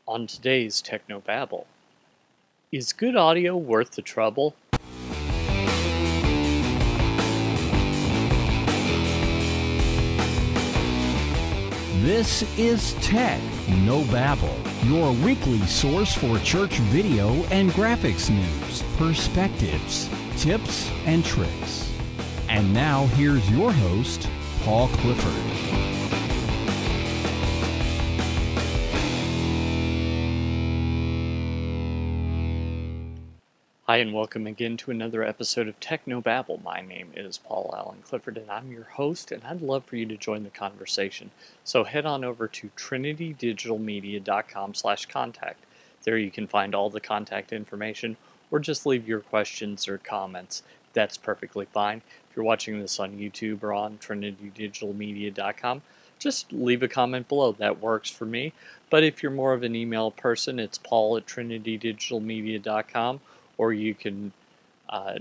On today's Technobabble, is good audio worth the trouble? This is Tech No Babble, your weekly source for church video and graphics news, perspectives, tips, and tricks. And now here's your host, Paul Clifford. Hi, and welcome again to another episode of Technobabble. My name is Paul Allen Clifford, and I'm your host, and I'd love for you to join the conversation. So head on over to trinitydigitalmedia.com/contact. There you can find all the contact information, or just leave your questions or comments. That's perfectly fine. If you're watching this on YouTube or on trinitydigitalmedia.com, just leave a comment below. That works for me. But if you're more of an email person, it's paul@trinitydigitalmedia.com. Or you can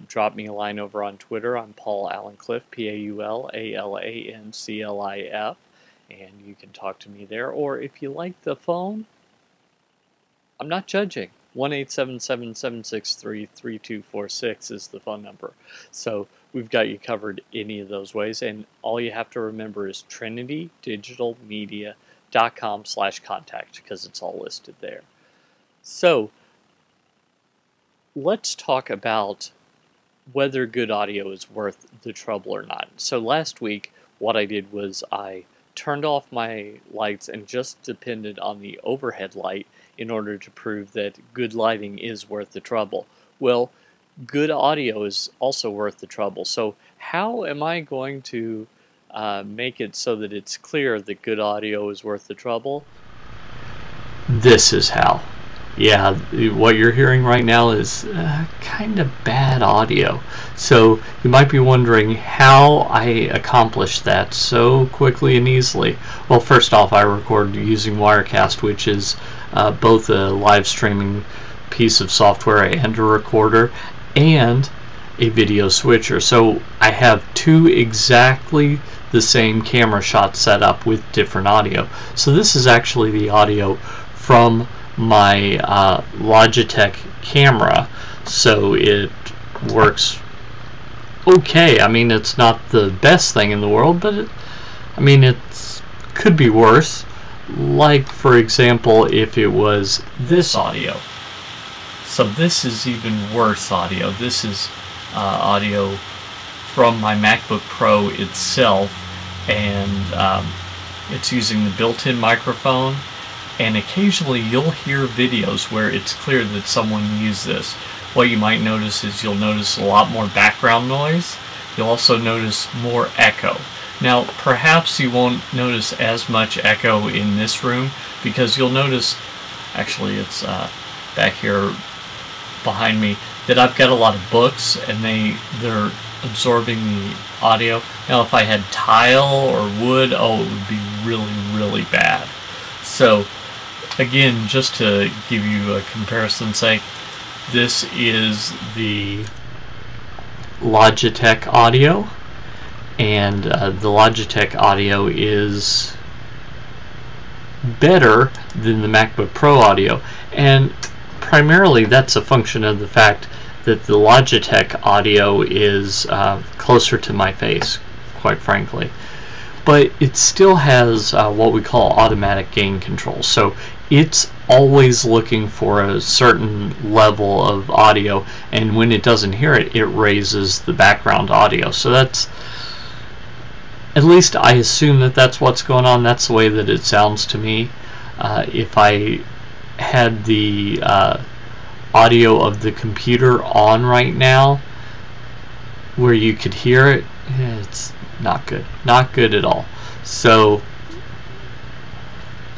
drop me a line over on Twitter. I'm Paul Allen Cliff, PaulAlanclif, and you can talk to me there. Or if you like the phone, I'm not judging. 1-877-763-3246 is the phone number. So we've got you covered any of those ways. And all you have to remember is trinitydigitalmedia.com/contact, because it's all listed there. So let's talk about whether good audio is worth the trouble or not. So last week, what I did was I turned off my lights and just depended on the overhead light in order to prove that good lighting is worth the trouble. Well, good audio is also worth the trouble. So how am I going to make it so that it's clear that good audio is worth the trouble? This is how. Yeah, what you're hearing right now is kind of bad audio. So you might be wondering how I accomplished that so quickly and easily. Well, first off, I record using Wirecast, which is both a live streaming piece of software and a recorder and a video switcher. So I have two exactly the same camera shots set up with different audio. So this is actually the audio from my Logitech camera, so it works okay. I mean, it's not the best thing in the world, but it could be worse. Like, for example, if it was this audio. So this is even worse audio. This is audio from my MacBook Pro itself, and it's using the built-in microphone. And occasionally you'll hear videos where it's clear that someone used this. What you might notice is you'll notice a lot more background noise. You'll also notice more echo. Now, perhaps you won't notice as much echo in this room, because you'll notice, actually it's back here behind me, that I've got a lot of books and they're absorbing the audio. Now, if I had tile or wood, it would be really, really bad. So again, just to give you a comparison's sake, this is the Logitech audio, and the Logitech audio is better than the MacBook Pro audio, and primarily that's a function of the fact that the Logitech audio is closer to my face, quite frankly. But it still has what we call automatic gain control. So it's always looking for a certain level of audio, and when it doesn't hear it, it raises the background audio. So that's, at least I assume that that's what's going on. That's the way that it sounds to me. If I had the audio of the computer on right now, where you could hear it, it's not good. Not good at all. So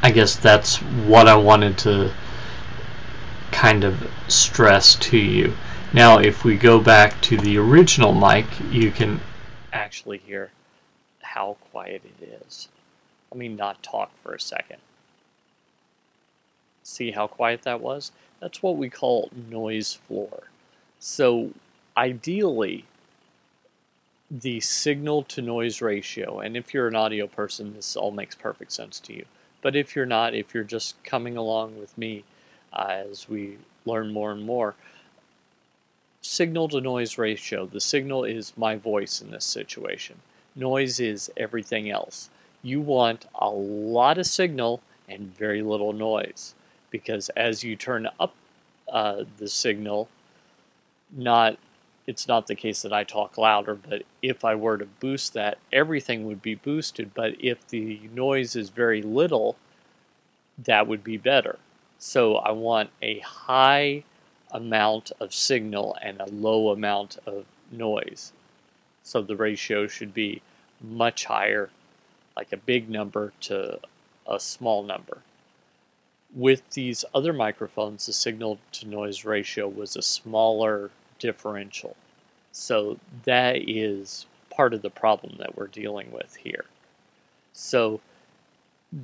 I guess that's what I wanted to kind of stress to you. Now, if we go back to the original mic, you can actually hear how quiet it is. Let me not talk for a second. See how quiet that was? That's what we call noise floor. So ideally, the signal to noise ratio, and if you're an audio person, this all makes perfect sense to you. But if you're not, if you're just coming along with me as we learn more and more, signal to noise ratio. The signal is my voice in this situation. Noise is everything else. You want a lot of signal and very little noise, because as you turn up the signal, it's not the case that I talk louder, but if I were to boost that, everything would be boosted. But if the noise is very little, that would be better. So I want a high amount of signal and a low amount of noise. So the ratio should be much higher, like a big number to a small number. With these other microphones, the signal to noise ratio was a smaller differential. So that is part of the problem that we're dealing with here. So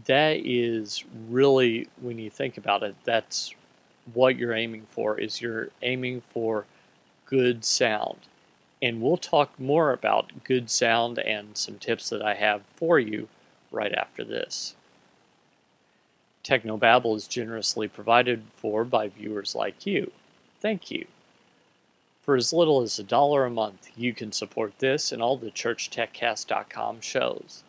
that is really, when you think about it, that's what you're aiming for, is you're aiming for good sound. And we'll talk more about good sound and some tips that I have for you right after this. Technobabble is generously provided for by viewers like you. Thank you. For as little as $1 a month, you can support this and all the ChurchTechCast.com shows.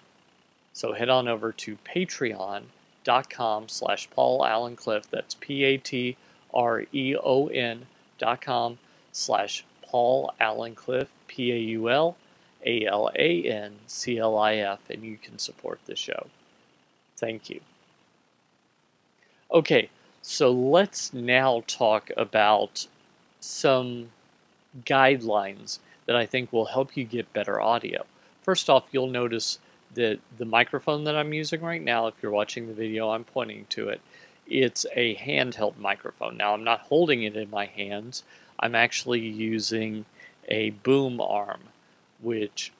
So head on over to patreon.com/Paul Allen Cliff. That's patreon.com/Paul Allen Cliff, PaulAllenclif, and you can support the show. Thank you. Okay, so let's now talk about some guidelines that I think will help you get better audio. First off, you'll notice that the microphone that I'm using right now, if you're watching the video, I'm pointing to it. It's a handheld microphone. Now, I'm not holding it in my hands. I'm actually using a boom arm, which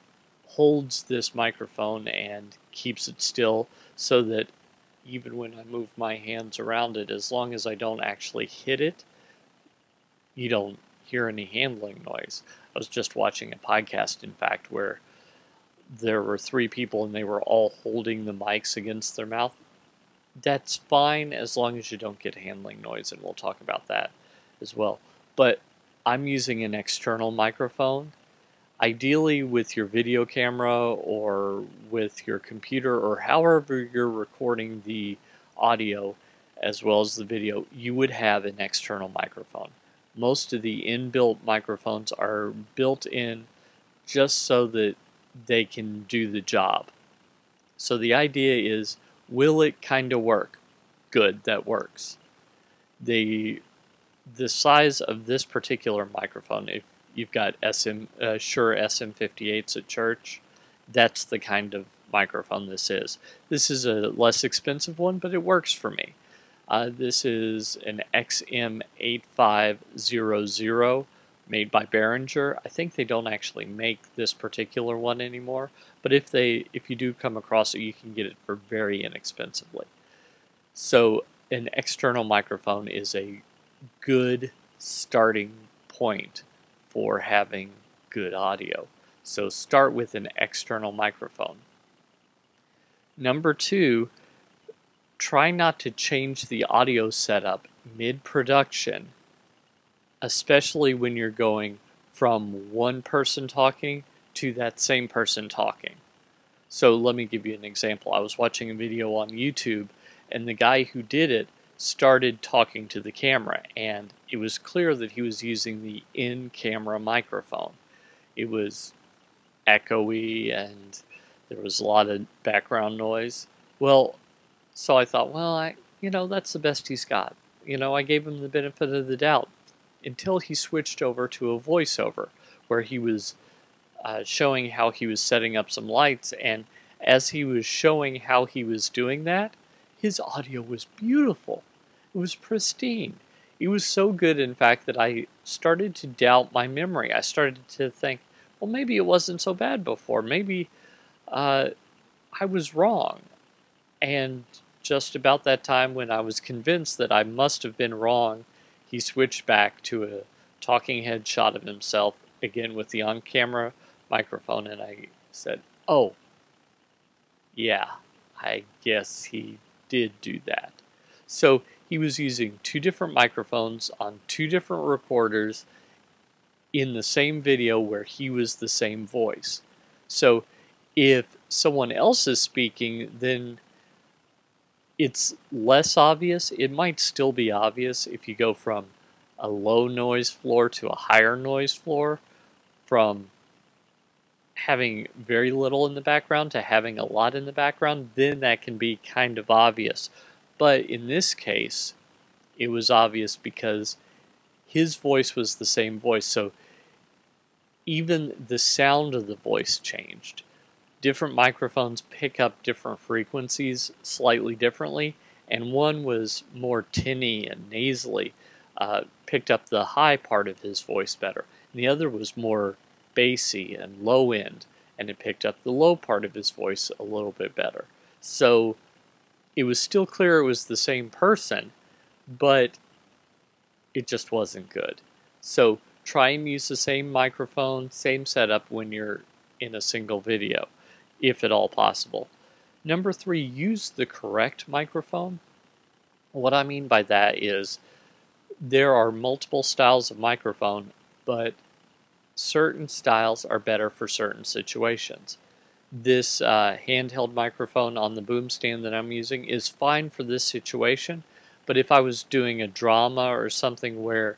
holds this microphone and keeps it still so that even when I move my hands around it, as long as I don't actually hit it, you don't hear any handling noise. I was just watching a podcast, in fact, where there were 3 people and they were all holding the mics against their mouth. That's fine as long as you don't get handling noise, and we'll talk about that as well. But I'm using an external microphone. Ideally with your video camera or with your computer or however you're recording the audio as well as the video, you would have an external microphone. Most of the inbuilt microphones are built in just so that they can do the job. So the idea is, will it kind of work? Good, that works. The size of this particular microphone, if you've got Shure SM58s at church, that's the kind of microphone this is. This is a less expensive one, but it works for me. This is an XM8500 made by Behringer. I think they don't actually make this particular one anymore, but if you do come across it, you can get it for very inexpensively. So an external microphone is a good starting point for having good audio. So start with an external microphone. Number 2, try not to change the audio setup mid-production, especially when you're going from one person talking to that same person talking. So let me give you an example. I was watching a video on YouTube, and the guy who did it started talking to the camera, and it was clear that he was using the in-camera microphone. It was echoey, and there was a lot of background noise. Well, so I thought, well, that's the best he's got. I gave him the benefit of the doubt until he switched over to a voiceover where he was showing how he was setting up some lights, and as he was showing how he was doing that, his audio was beautiful. It was pristine. It was so good, in fact, that I started to doubt my memory. I started to think, well, maybe it wasn't so bad before. Maybe I was wrong. And just about that time when I was convinced that I must have been wrong, he switched back to a talking head shot of himself, again with the on-camera microphone, and I said, oh, yeah, I guess he did do that. So he was using two different microphones on two different recorders in the same video where he was the same voice. So if someone else is speaking, then it's less obvious. It might still be obvious if you go from a low noise floor to a higher noise floor, from having very little in the background to having a lot in the background, then that can be kind of obvious. But in this case, it was obvious because his voice was the same voice, so even the sound of the voice changed. Different microphones pick up different frequencies slightly differently, and one was more tinny and nasally, picked up the high part of his voice better. And the other was more bassy and low end, and it picked up the low part of his voice a little bit better. So it was still clear it was the same person, but it just wasn't good. So try and use the same microphone, same setup when you're in a single video, if at all possible. Number 3, use the correct microphone. What I mean by that is there are multiple styles of microphone, but certain styles are better for certain situations. This handheld microphone on the boom stand that I'm using is fine for this situation, but if I was doing a drama or something where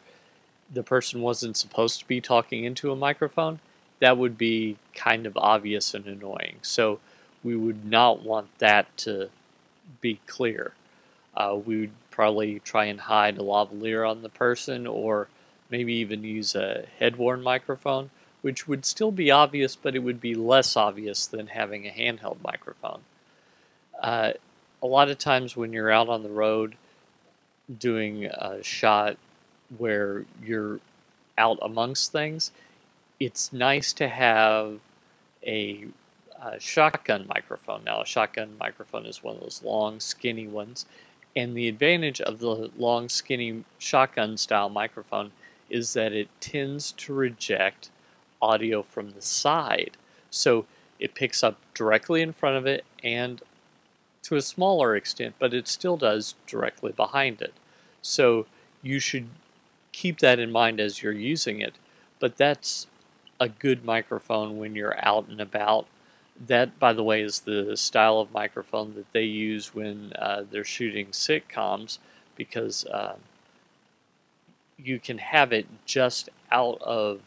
the person wasn't supposed to be talking into a microphone, that would be kind of obvious and annoying. So we would not want that to be clear. We would probably try and hide a lavalier on the person, or maybe even use a head-worn microphone, which would still be obvious, but it would be less obvious than having a handheld microphone. A lot of times when you're out on the road doing a shot where you're out amongst things, it's nice to have a shotgun microphone. Now, a shotgun microphone is one of those long, skinny ones, and the advantage of the long, skinny shotgun style microphone is that it tends to reject audio from the side. So it picks up directly in front of it and to a smaller extent, but it still does directly behind it. So you should keep that in mind as you're using it. But that's a good microphone when you're out and about. That, by the way, is the style of microphone that they use when they're shooting sitcoms, because you can have it just out of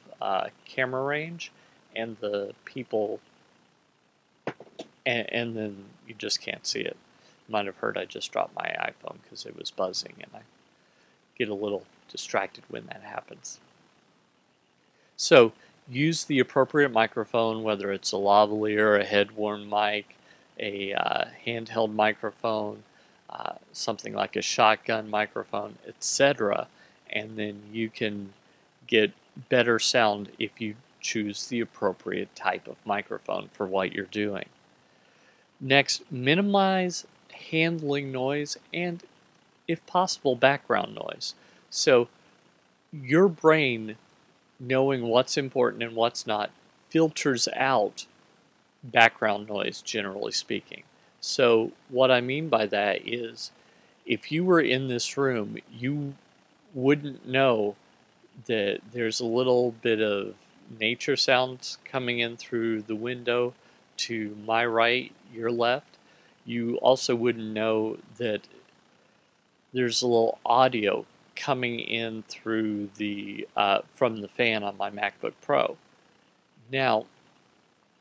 camera range, and the people, and then you just can't see it. You might have heard I just dropped my iPhone because it was buzzing, and I get a little distracted when that happens. So use the appropriate microphone, whether it's a lavalier, a head-worn mic, a handheld microphone, something like a shotgun microphone, etc., and then you can get better sound if you choose the appropriate type of microphone for what you're doing. Next, minimize handling noise and, if possible, background noise. So your brain, knowing what's important and what's not, filters out background noise, generally speaking. So what I mean by that is, if you were in this room, you wouldn't know that there's a little bit of nature sounds coming in through the window to my right, your left. You also wouldn't know that there's a little audio coming in through the from the fan on my MacBook Pro. Now,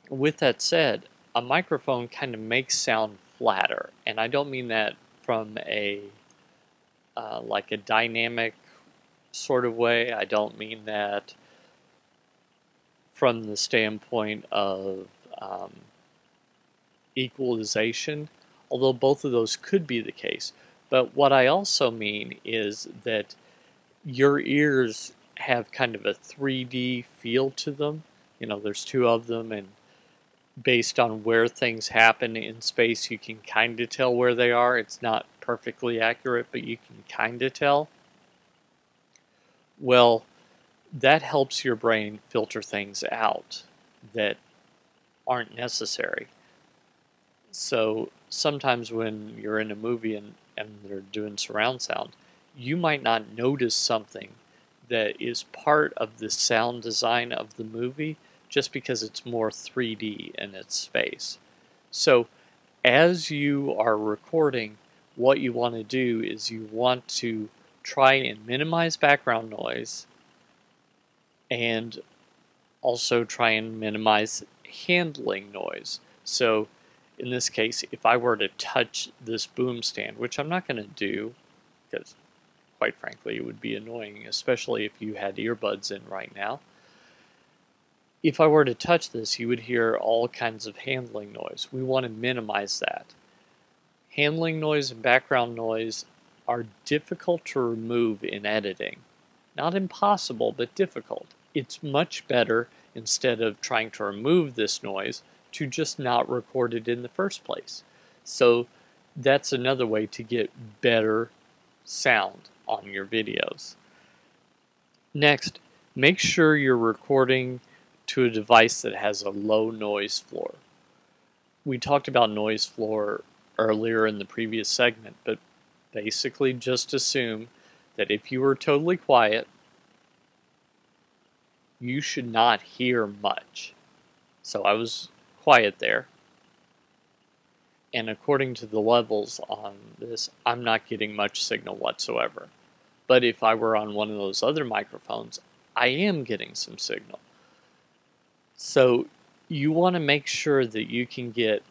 with that said, a microphone kind of makes sound flatter, and I don't mean that from a like a dynamic sort of way. I don't mean that from the standpoint of equalization, although both of those could be the case. But what I also mean is that your ears have kind of a 3D feel to them. You know, there's two of them, and based on where things happen in space, you can kind of tell where they are. It's not perfectly accurate, but you can kind of tell. Well, that helps your brain filter things out that aren't necessary. So sometimes when you're in a movie and they're doing surround sound, you might not notice something that is part of the sound design of the movie just because it's more 3D in its space. So as you are recording, what you want to do is you want to try and minimize background noise and also try and minimize handling noise. So in this case, if I were to touch this boom stand, which I'm not going to do because quite frankly it would be annoying, especially if you had earbuds in right now. If I were to touch this, you would hear all kinds of handling noise. We want to minimize that. Handling noise and background noise are difficult to remove in editing. Not impossible, but difficult. It's much better, instead of trying to remove this noise, to just not record it in the first place. So that's another way to get better sound on your videos. Next, make sure you're recording to a device that has a low noise floor. We talked about noise floor earlier in the previous segment, but basically just assume that if you were totally quiet, you should not hear much. So I was quiet there, and according to the levels on this, I'm not getting much signal whatsoever. But if I were on one of those other microphones, I am getting some signal. So you want to make sure that you can get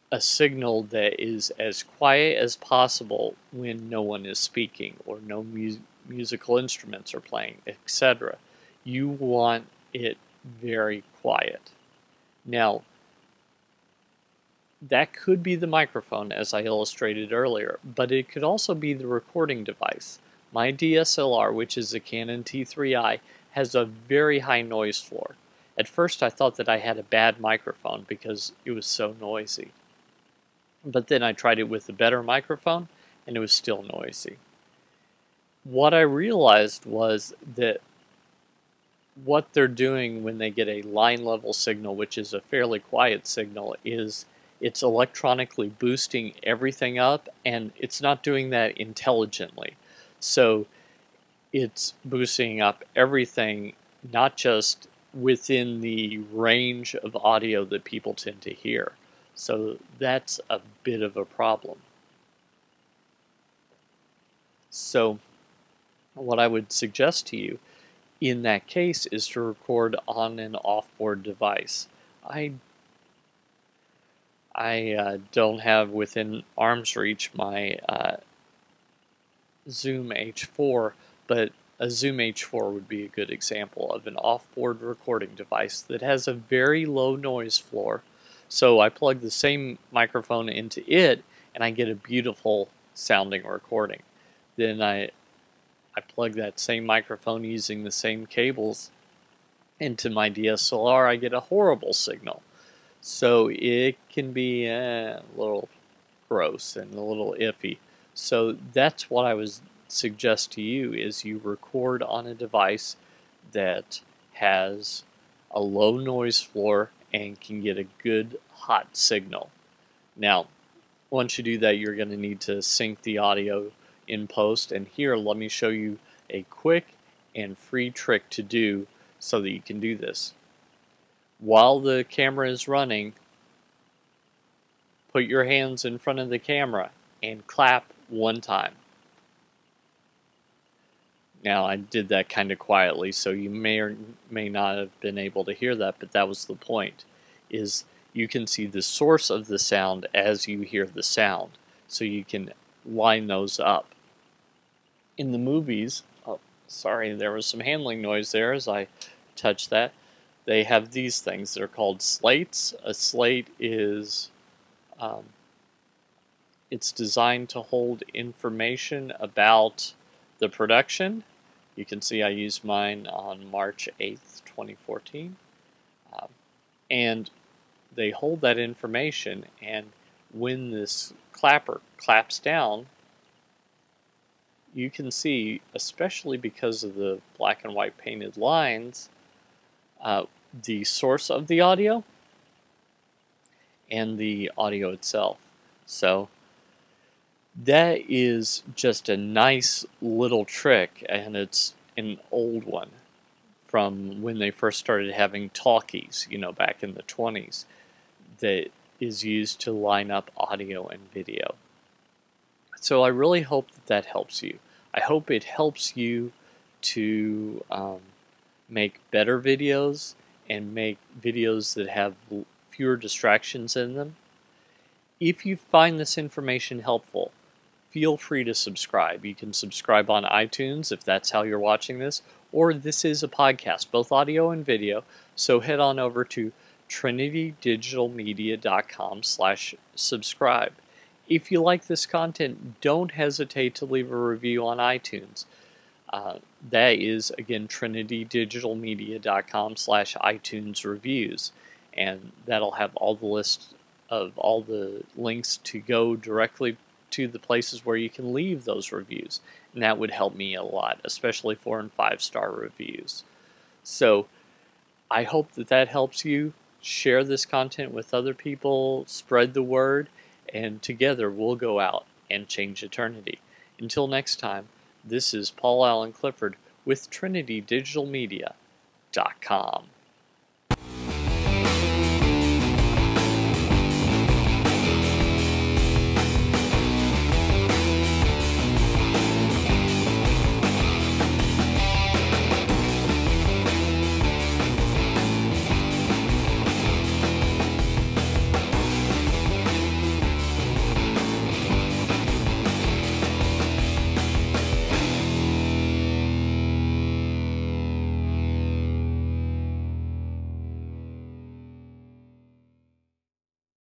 a signal that is as quiet as possible when no one is speaking or no musical instruments are playing, etc. You want it very quiet. Now, that could be the microphone, as I illustrated earlier, but it could also be the recording device. My DSLR, which is a Canon T3i, has a very high noise floor. At first I thought that I had a bad microphone because it was so noisy. But then I tried it with a better microphone and it was still noisy. What I realized was that what they're doing when they get a line level signal, which is a fairly quiet signal, is it's electronically boosting everything up, and it's not doing that intelligently. So it's boosting up everything, not just within the range of audio that people tend to hear. So that's a bit of a problem. So what I would suggest to you in that case is to record on an off-board device. I don't have within arm's reach my Zoom H4, but a Zoom H4 would be a good example of an off-board recording device that has a very low noise floor. So I plug the same microphone into it and I get a beautiful sounding recording. Then I plug that same microphone using the same cables into my DSLR, I get a horrible signal. So it can be a little gross and a little iffy. So that's what I would suggest to you, is you record on a device that has a low noise floor and can get a good hot signal. Now, once you do that, you're going to need to sync the audio in post, and here let me show you a quick and free trick to do so that you can do this. While the camera is running, put your hands in front of the camera and clap one time. Now, I did that kind of quietly, so you may or may not have been able to hear that, but that was the point, is you can see the source of the sound as you hear the sound, so you can line those up. In the movies, oh, sorry, there was some handling noise there as I touched that. They have these things. They're called slates. A slate is, it's designed to hold information about the production. You can see I used mine on March 8th, 2014. And they hold that information, and when this clapper claps down, you can see, especially because of the black and white painted lines, the source of the audio and the audio itself. So that is just a nice little trick, and it's an old one from when they first started having talkies, back in the 20s, that is used to line up audio and video. So I really hope that helps you. I hope it helps you to make better videos and make videos that have fewer distractions in them. If you find this information helpful, feel free to subscribe. You can subscribe on iTunes if that's how you're watching this, or this is a podcast, both audio and video, so head on over to trinitydigitalmedia.com/subscribe. If you like this content, don't hesitate to leave a review on iTunes. That is, again, trinitydigitalmedia.com/iTunes reviews, and that'll have all the list of all the links to go directly to the places where you can leave those reviews, and that would help me a lot, especially 4- and 5-star reviews. So I hope that helps you. Share this content with other people, spread the word, and together we'll go out and change eternity. Until next time, this is Paul Allen Clifford with trinitydigitalmedia.com.